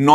9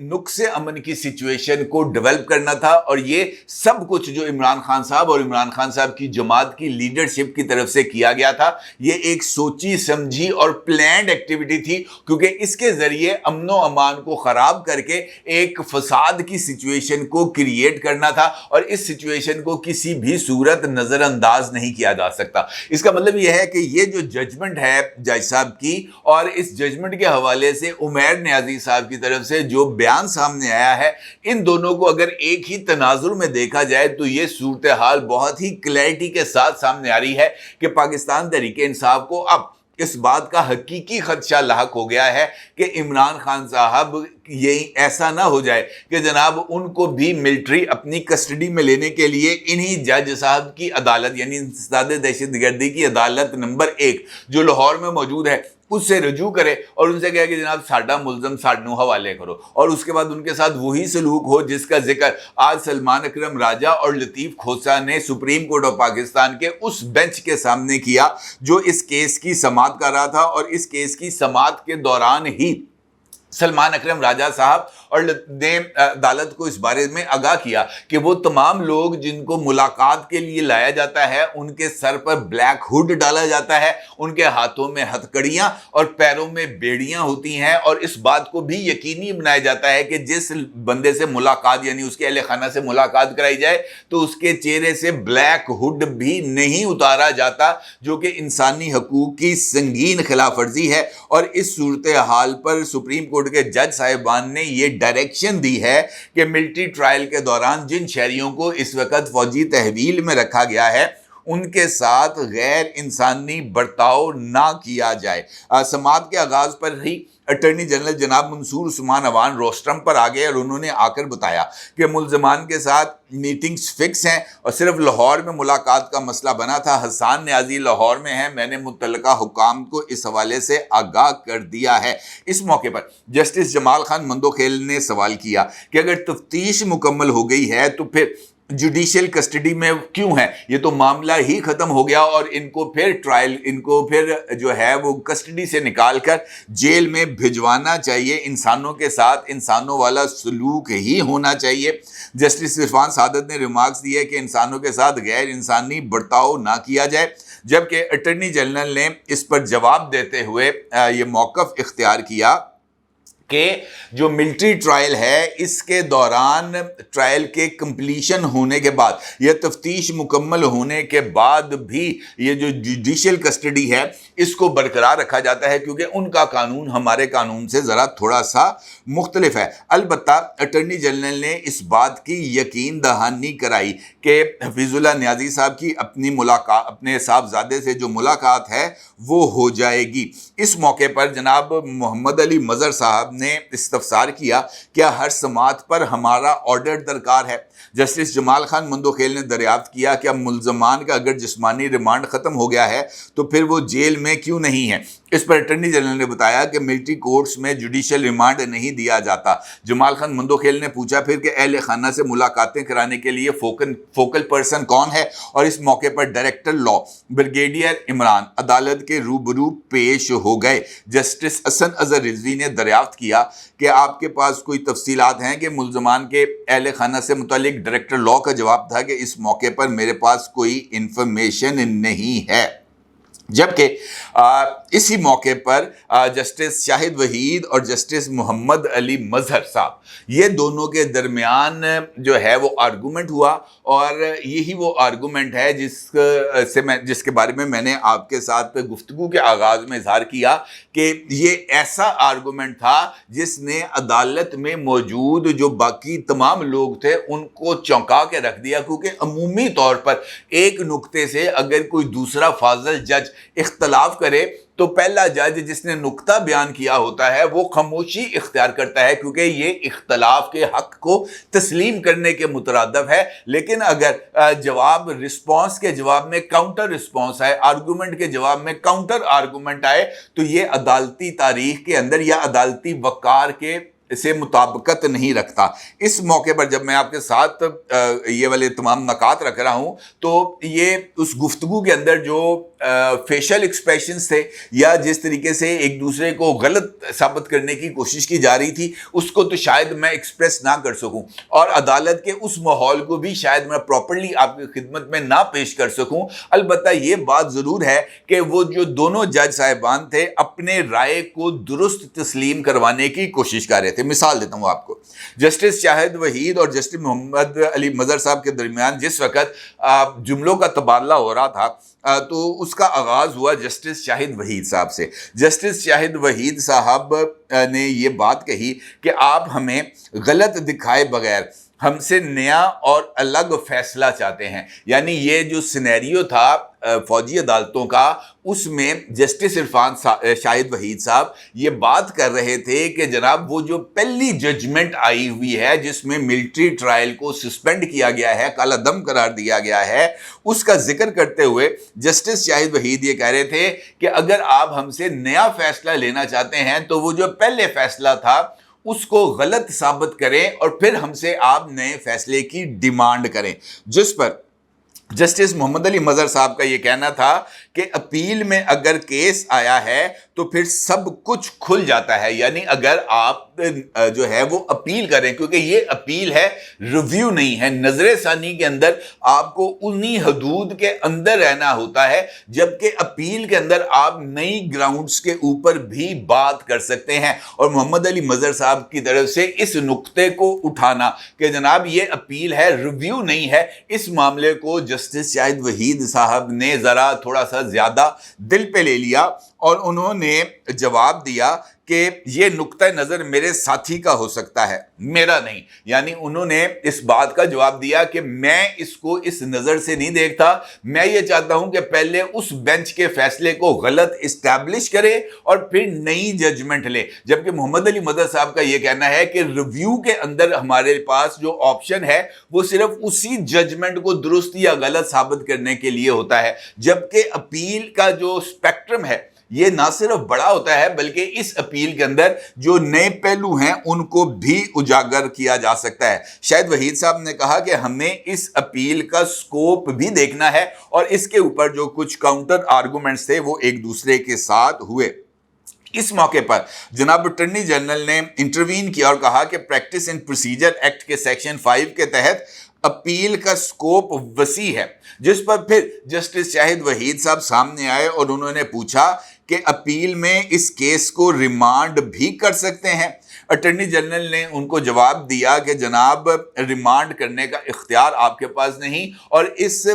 نقص امن کی سچویشن کو ڈیولپ کرنا تھا، اور یہ سب کچھ جو عمران خان صاحب اور عمران خان صاحب کی جماعت کی لیڈرشپ کی طرف سے کیا گیا تھا، یہ ایک سوچی سمجھی اور پلانڈ ایکٹیویٹی تھی، کیونکہ اس کے ذریعے امن و امان کو خراب کر کے ایک فساد کی سچویشن کو کریٹ کرنا تھا، اور اس سچویشن کو کسی بھی صورت نظر انداز نہیں کیا جا سکتا۔ اس کا مطلب یہ ہے کہ یہ جو ججمنٹ ہے جج صاحب کی، اور اس ججمنٹ کے حوالے سے عمیر نیازی صاحب کی طرف سے جو بیان سامنے آیا ہے، ان دونوں کو اگر ایک ہی تناظر میں دیکھا جائے تو یہ صورتحال بہت ہی کلیئرٹی کے ساتھ سامنے آ رہی ہے کہ پاکستان تحریک انصاف کو اب اس بات کا حقیقی خدشہ لاحق ہو گیا ہے کہ عمران خان صاحب یہ ایسا نہ ہو جائے کہ جناب ان کو بھی ملٹری اپنی کسٹڈی میں لینے کے لیے انہی جج صاحب کی عدالت، یعنی انسداد دہشت گردی کی عدالت نمبر 1 جو لاہور میں موجود ہے، اس سے رجوع کرے اور ان سے کہے کہ جناب ساڈا ملزم ساڈنو حوالے کرو، اور اس کے بعد ان کے ساتھ وہی سلوک ہو جس کا ذکر آج سلمان اکرم راجہ اور لطیف کھوسہ نے سپریم کورٹ آف پاکستان کے اس بینچ کے سامنے کیا جو اس کیس کی سماعت کر رہا تھا، اور اس کیس کی سماعت کے دوران ہی سلمان اکرم راجہ صاحب اور نے عدالت کو اس بارے میں آگاہ کیا کہ وہ تمام لوگ جن کو ملاقات کے لیے لایا جاتا ہے ان کے سر پر بلیک ہوڈ ڈالا جاتا ہے، ان کے ہاتھوں میں ہتھکڑیاں اور پیروں میں بیڑیاں ہوتی ہیں، اور اس بات کو بھی یقینی بنایا جاتا ہے کہ جس بندے سے ملاقات یعنی اس کے اہل خانہ سے ملاقات کرائی جائے تو اس کے چہرے سے بلیک ہوڈ بھی نہیں اتارا جاتا، جو کہ انسانی حقوق کی سنگین خلاف ورزی ہے۔ اور اس صورتحال پر سپریم کورٹ کے جج صاحبان نے یہ ڈائریکشن دی ہے کہ ملٹری ٹرائل کے دوران جن شہریوں کو اس وقت فوجی تحویل میں رکھا گیا ہے ان کے ساتھ غیر انسانی برتاؤ نہ کیا جائے۔ سماعت کے آغاز پر ہی اٹارنی جنرل جناب منصور عثمان عوان روسٹرم پر آ گئے اور انہوں نے آ کر بتایا کہ ملزمان کے ساتھ میٹنگز فکس ہیں اور صرف لاہور میں ملاقات کا مسئلہ بنا تھا۔ حسان نیازی لاہور میں ہیں، میں نے متعلقہ حکام کو اس حوالے سے آگاہ کر دیا ہے۔ اس موقع پر جسٹس جمال خان مندوخیل نے سوال کیا کہ اگر تفتیش مکمل ہو گئی ہے تو پھر جوڈیشل کسٹڈی میں کیوں ہے؟ یہ تو معاملہ ہی ختم ہو گیا اور ان کو پھر جو ہے وہ کسٹڈی سے نکال کر جیل میں بھجوانا چاہیے۔ انسانوں کے ساتھ انسانوں والا سلوک ہی ہونا چاہیے۔ جسٹس عرفان سعادت نے ریمارکس دیے کہ انسانوں کے ساتھ غیر انسانی برتاؤ نہ کیا جائے، جبکہ اٹارنی جنرل نے اس پر جواب دیتے ہوئے یہ موقف اختیار کیا کہ جو ملٹری ٹرائل ہے اس کے دوران ٹرائل کے کمپلیشن ہونے کے بعد یا تفتیش مکمل ہونے کے بعد بھی یہ جو جوڈیشل کسٹڈی ہے اس کو برقرار رکھا جاتا ہے، کیونکہ ان کا قانون ہمارے قانون سے ذرا تھوڑا سا مختلف ہے۔ البتہ اٹارنی جنرل نے اس بات کی یقین دہانی کرائی کہ حفیظ اللہ نیازی صاحب کی اپنے صاحبزادے سے جو ملاقات ہے وہ ہو جائے گی۔ اس موقع پر جناب محمد علی مظہر صاحب نے استفسار کیا کیا ہر سماعت پر ہمارا آرڈر درکار ہے؟ جسٹس جمال خان مندوخیل نے دریافت کیا کہ اب ملزمان کا اگر جسمانی ریمانڈ ختم ہو گیا ہے تو پھر وہ جیل میں کیوں نہیں ہے؟ اس پر اٹارنی جنرل نے بتایا کہ ملٹری کورٹس میں جوڈیشل ریمانڈ نہیں دیا جاتا۔ جمال خان مندوخیل نے پوچھا پھر کہ اہل خانہ سے ملاقاتیں کرانے کے لیے فوکل پرسن کون ہے، اور اس موقع پر ڈائریکٹر لا بریگیڈیئر عمران عدالت کے روبرو پیش ہو گئے۔ جسٹس حسن اظہر رضوی نے دریافت کیا کہ آپ کے پاس کوئی تفصیلات ہیں کہ ملزمان کے اہل خانہ سے متعلق؟ ڈائریکٹر لا کا جواب تھا کہ اس موقع پر میرے پاس کوئی انفارمیشن نہیں ہے۔ جبکہ اسی موقع پر جسٹس شاہد وحید اور جسٹس محمد علی مظہر صاحب یہ دونوں کے درمیان جو ہے وہ آرگومنٹ ہوا، اور یہی وہ آرگومنٹ ہے جس کے بارے میں نے آپ کے ساتھ گفتگو کے آغاز میں اظہار کیا کہ یہ ایسا آرگومنٹ تھا جس نے عدالت میں موجود جو باقی تمام لوگ تھے ان کو چونکا کے رکھ دیا، کیونکہ عمومی طور پر ایک نقطے سے اگر کوئی دوسرا فاضل جج اختلاف کرے تو پہلا جج جس نے نقطہ بیان کیا ہوتا ہے وہ خاموشی اختیار کرتا ہے، کیونکہ یہ اختلاف کے حق کو تسلیم کرنے کے مترادف ہے۔ لیکن اگر رسپانس کے جواب میں کاؤنٹر رسپانس آئے، آرگومنٹ کے جواب میں کاؤنٹر آرگومنٹ آئے، تو یہ عدالتی تاریخ کے اندر یا عدالتی وقار کے سے مطابقت نہیں رکھتا۔ اس موقع پر جب میں آپ کے ساتھ یہ والے تمام نکات رکھ رہا ہوں تو یہ اس گفتگو کے اندر جو فیشل ایکسپریشنز تھے یا جس طریقے سے ایک دوسرے کو غلط ثابت کرنے کی کوشش کی جا رہی تھی اس کو تو شاید میں ایکسپریس نہ کر سکوں، اور عدالت کے اس ماحول کو بھی شاید میں پراپرلی آپ کی خدمت میں نہ پیش کر سکوں۔ البتہ یہ بات ضرور ہے کہ وہ جو دونوں جج صاحبان تھے اپنے رائے کو درست تسلیم کروانے کی کوشش کر رہے تھے۔ مثال دیتا ہوں آپ کو، جسٹس شاہد وحید اور جسٹس محمد علی مظہر صاحب کے درمیان جس وقت جملوں کا تبادلہ ہو رہا تھا تو اس کا آغاز ہوا جسٹس شاہد وحید صاحب سے۔ جسٹس شاہد وحید صاحب نے یہ بات کہی کہ آپ ہمیں غلط دکھائے بغیر ہم سے نیا اور الگ فیصلہ چاہتے ہیں۔ یعنی یہ جو سینیریو تھا فوجی عدالتوں کا، اس میں جسٹس عرفان شاہد وحید صاحب یہ بات کر رہے تھے کہ جناب وہ جو پہلی ججمنٹ آئی ہوئی ہے جس میں ملٹری ٹرائل کو سسپینڈ کیا گیا ہے، کالا دم قرار دیا گیا ہے، اس کا ذکر کرتے ہوئے جسٹس شاہد وحید یہ کہہ رہے تھے کہ اگر آپ ہم سے نیا فیصلہ لینا چاہتے ہیں تو وہ جو پہلے فیصلہ تھا اس کو غلط ثابت کریں اور پھر ہم سے آپ نئے فیصلے کی ڈیمانڈ کریں۔ جس پر جسٹس محمد علی مظہر صاحب کا یہ کہنا تھا کہ اپیل میں اگر کیس آیا ہے تو پھر سب کچھ کھل جاتا ہے، یعنی اگر آپ جو ہے وہ اپیل کریں، کیونکہ یہ اپیل ہے، ریویو نہیں ہے، نظر ثانی کے اندر آپ کو انہی حدود کے اندر رہنا ہوتا ہے، جبکہ اپیل کے اندر آپ نئی گراؤنڈز کے اوپر بھی بات کر سکتے ہیں۔ اور محمد علی مظہر صاحب کی طرف سے اس نقطے کو اٹھانا کہ جناب یہ اپیل ہے، ریویو نہیں ہے، اس معاملے کو جسٹس شاہد وحید صاحب نے ذرا تھوڑا سا زیادہ دل پہ لے لیا اور انہوں نے جواب دیا کہ یہ نقطہ نظر میرے ساتھی کا ہو سکتا ہے، میرا نہیں۔ یعنی انہوں نے اس بات کا جواب دیا کہ میں اس کو اس نظر سے نہیں دیکھتا، میں یہ چاہتا ہوں کہ پہلے اس بینچ کے فیصلے کو غلط اسٹیبلش کرے اور پھر نئی ججمنٹ لے، جبکہ محمد علی مظہر صاحب کا یہ کہنا ہے کہ ریویو کے اندر ہمارے پاس جو آپشن ہے وہ صرف اسی ججمنٹ کو درست یا غلط ثابت کرنے کے لیے ہوتا ہے، جبکہ اپیل کا جو اسپیکٹرم ہے یہ نہ صرف بڑا ہوتا ہے بلکہ اس اپیل کے اندر جو نئے پہلو ہیں ان کو بھی اجاگر کیا جا سکتا ہے۔ شاہد وحید صاحب نے کہا کہ ہمیں اس اپیل کا سکوپ بھی دیکھنا ہے اور اس کے اوپر جو کچھ کاؤنٹر آرگومنٹس تھے وہ ایک دوسرے کے ساتھ ہوئے۔ اس موقع پر جناب اٹارنی جنرل نے انٹروین کیا اور کہا کہ پریکٹس اینڈ پروسیجر ایکٹ کے سیکشن 5 کے تحت اپیل کا سکوپ وسیع ہے، جس پر پھر جسٹس شاہد وحید صاحب سامنے آئے اور انہوں نے پوچھا کہ اپیل میں اس کیس کو ریمانڈ بھی کر سکتے ہیں۔ اٹارنی جنرل نے ان کو جواب دیا کہ جناب ریمانڈ کرنے کا اختیار آپ کے پاس نہیں، اور اس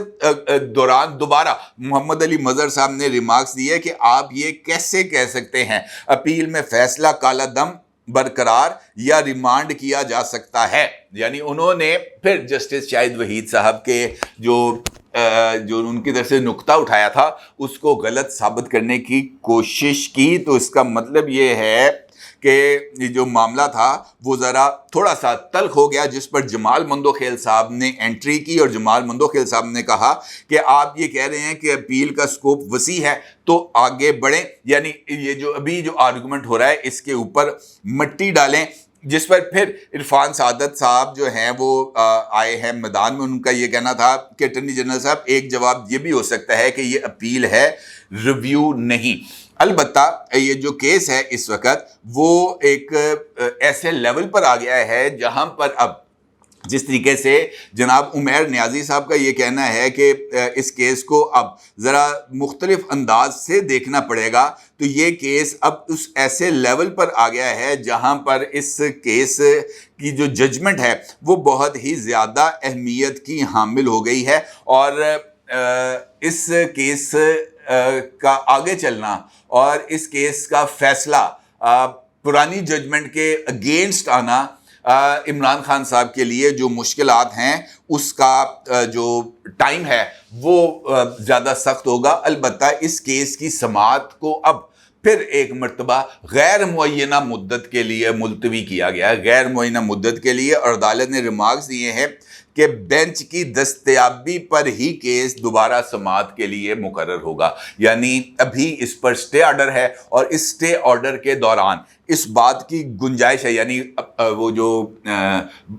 دوران دوبارہ محمد علی مظہر صاحب نے ریمارکس دیے کہ آپ یہ کیسے کہہ سکتے ہیں، اپیل میں فیصلہ کالا دم برقرار یا ریمانڈ کیا جا سکتا ہے۔ یعنی انہوں نے پھر جسٹس شاہد وحید صاحب کے جو ان کی طرف سے نقطہ اٹھایا تھا اس کو غلط ثابت کرنے کی کوشش کی۔ تو اس کا مطلب یہ ہے کہ یہ جو معاملہ تھا وہ ذرا تھوڑا سا تلخ ہو گیا، جس پر جمال مندوخیل صاحب نے انٹری کی اور جمال مندوخیل صاحب نے کہا کہ آپ یہ کہہ رہے ہیں کہ اپیل کا سکوپ وسیع ہے تو آگے بڑھیں، یعنی یہ جو ابھی جو آرگومنٹ ہو رہا ہے اس کے اوپر مٹی ڈالیں۔ جس پر پھر عرفان سعادت صاحب جو ہیں وہ آئے ہیں میدان میں۔ ان کا یہ کہنا تھا کہ اٹارنی جنرل صاحب ایک جواب یہ بھی ہو سکتا ہے کہ یہ اپیل ہے، ریویو نہیں۔ البتہ یہ جو کیس ہے اس وقت وہ ایک ایسے لیول پر آ گیا ہے جہاں پر اب جس طریقے سے جناب عمیر نیازی صاحب کا یہ کہنا ہے کہ اس کیس کو اب ذرا مختلف انداز سے دیکھنا پڑے گا، تو یہ کیس اب اس ایسے لیول پر آ گیا ہے جہاں پر اس کیس کی جو ججمنٹ ہے وہ بہت ہی زیادہ اہمیت کی حامل ہو گئی ہے، اور اس کیس کا آگے چلنا اور اس کیس کا فیصلہ پرانی ججمنٹ کے اگینسٹ آنا عمران خان صاحب کے لیے جو مشکلات ہیں اس کا جو ٹائم ہے وہ زیادہ سخت ہوگا۔ البتہ اس کیس کی سماعت کو اب پھر ایک مرتبہ غیر معینہ مدت کے لیے ملتوی کیا گیا ہے، غیر معینہ مدت کے لیے، اور عدالت نے ریمارکس دیے ہیں کہ بینچ کی دستیابی پر ہی کیس دوبارہ سماعت کے لیے مقرر ہوگا. یعنی ابھی اس پر سٹے آرڈر ہے اور اس سٹے آرڈر کے دوران اس بات کی گنجائش ہے، یعنی وہ جو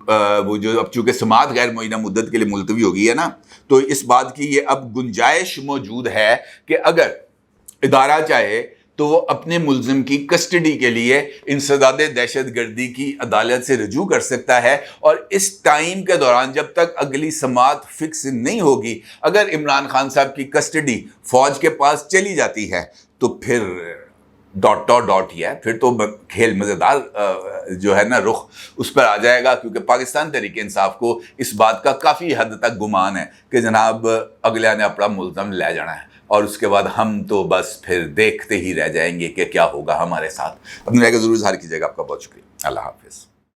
اب چونکہ سماعت غیر معینہ مدت کے لیے ملتوی ہوگی ہے نا، تو اس بات کی یہ اب گنجائش موجود ہے کہ اگر ادارہ چاہے تو وہ اپنے ملزم کی کسٹڈی کے لیے انسداد دہشت گردی کی عدالت سے رجوع کر سکتا ہے. اور اس ٹائم کے دوران جب تک اگلی سماعت فکس نہیں ہوگی، اگر عمران خان صاحب کی کسٹڈی فوج کے پاس چلی جاتی ہے تو پھر ڈاٹ ہی ہے، پھر تو کھیل مزیدار جو ہے نا رخ اس پر آ جائے گا. کیونکہ پاکستان تحریک انصاف کو اس بات کا کافی حد تک گمان ہے کہ جناب اگلے نے اپنا ملزم لے جانا ہے، اور اس کے بعد ہم تو بس پھر دیکھتے ہی رہ جائیں گے کہ کیا ہوگا ہمارے ساتھ. اپنی رائے کا ضرور اظہار کیجیے گا. آپ کا بہت شکریہ. اللہ حافظ.